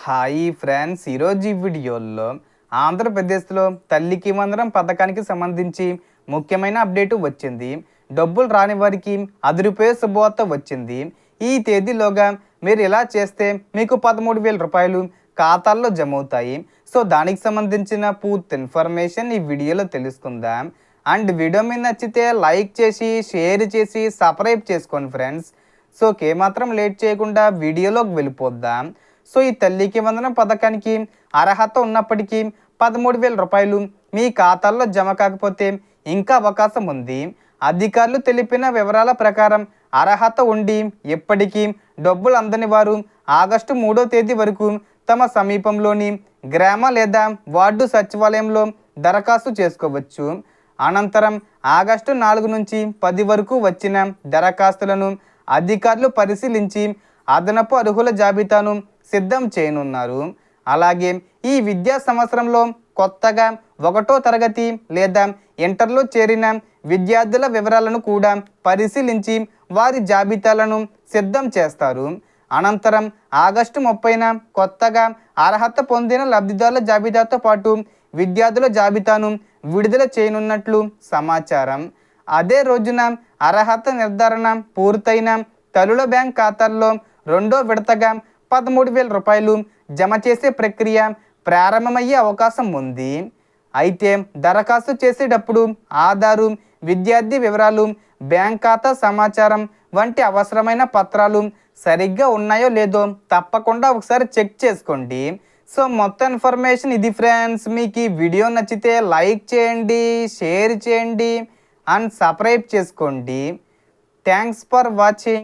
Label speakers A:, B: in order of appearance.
A: Hi friends, ఈరోజు ఈ వీడియోలో ఆంధ్రప్రదేశ్లో తల్లికి వందనం పథకానికి సంబంధించి ముఖ్యమైన అప్డేటు వచ్చింది. డబ్బులు రాని వారికి రూ. 10 శుభవార్త వచ్చింది. ఈ తేదీలోగా మీరు ఇలా చేస్తే మీకు 13,000 రూపాయలు ఖాతాల్లో జమ అవుతాయి. సో దానికి సంబంధించిన పూర్తి ఇన్ఫర్మేషన్ ఈ వీడియోలో తెలుసుకుందాం. అండ్ వీడియో మీద నచ్చితే లైక్ చేసి షేర్ చేసి సబ్స్క్రైబ్ చేసుకోండి ఫ్రెండ్స్. సో ఏమాత్రం లేట్ చేయకుండా వీడియోలోకి వెళ్ళిపోద్దాం. సో ఈ తల్లికి వందనం పథకానికి అర్హత ఉన్నప్పటికీ 13,000 రూపాయలు మీ ఖాతాల్లో జమ కాకపోతే ఇంకా అవకాశం ఉంది. అధికారులు తెలిపిన వివరాల ప్రకారం అర్హత ఉండి ఎప్పటికీ డబ్బులు అందని వారు ఆగస్టు 3వ తేదీ వరకు తమ సమీపంలోని గ్రామ లేదా వార్డు సచివాలయంలో దరఖాస్తు చేసుకోవచ్చు. అనంతరం ఆగస్టు 4 నుంచి 10 వరకు వచ్చిన దరఖాస్తులను అధికారులు పరిశీలించి అదనపు అర్హుల జాబితాను సిద్ధం చేయనున్నారు. అలాగే ఈ విద్యా సంవత్సరంలో కొత్తగా 1వ తరగతి లేదా ఇంటర్లో చేరిన విద్యార్థుల వివరాలను కూడా పరిశీలించి వారి జాబితాలను సిద్ధం చేస్తారు. అనంతరం ఆగస్టు 30న కొత్తగా అర్హత పొందిన లబ్ధిదారుల జాబితాతో పాటు విద్యార్థుల జాబితాను విడుదల చేయనున్నట్లు సమాచారం. అదే రోజున అర్హత నిర్ధారణ పూర్తయిన తల్లుల బ్యాంక్ ఖాతాల్లో 2వ విడతగా 13,000 రూపాయలు జమ చేసే ప్రక్రియ ప్రారంభమయ్యే అవకాశం ఉంది. అయితే దరఖాస్తు చేసేటప్పుడు ఆధారు, విద్యార్థి వివరాలు, బ్యాంక్ ఖాతా సమాచారం వంటి అవసరమైన పత్రాలు సరిగ్గా ఉన్నాయో లేదో తప్పకుండా ఒకసారి చెక్ చేసుకోండి. సో మొత్తం ఇన్ఫర్మేషన్ ఇది ఫ్రెండ్స్. మీకు ఈ వీడియో నచ్చితే లైక్ చేయండి, షేర్ చేయండి అండ్ సబ్స్క్రైబ్ చేసుకోండి. Thanks for watching.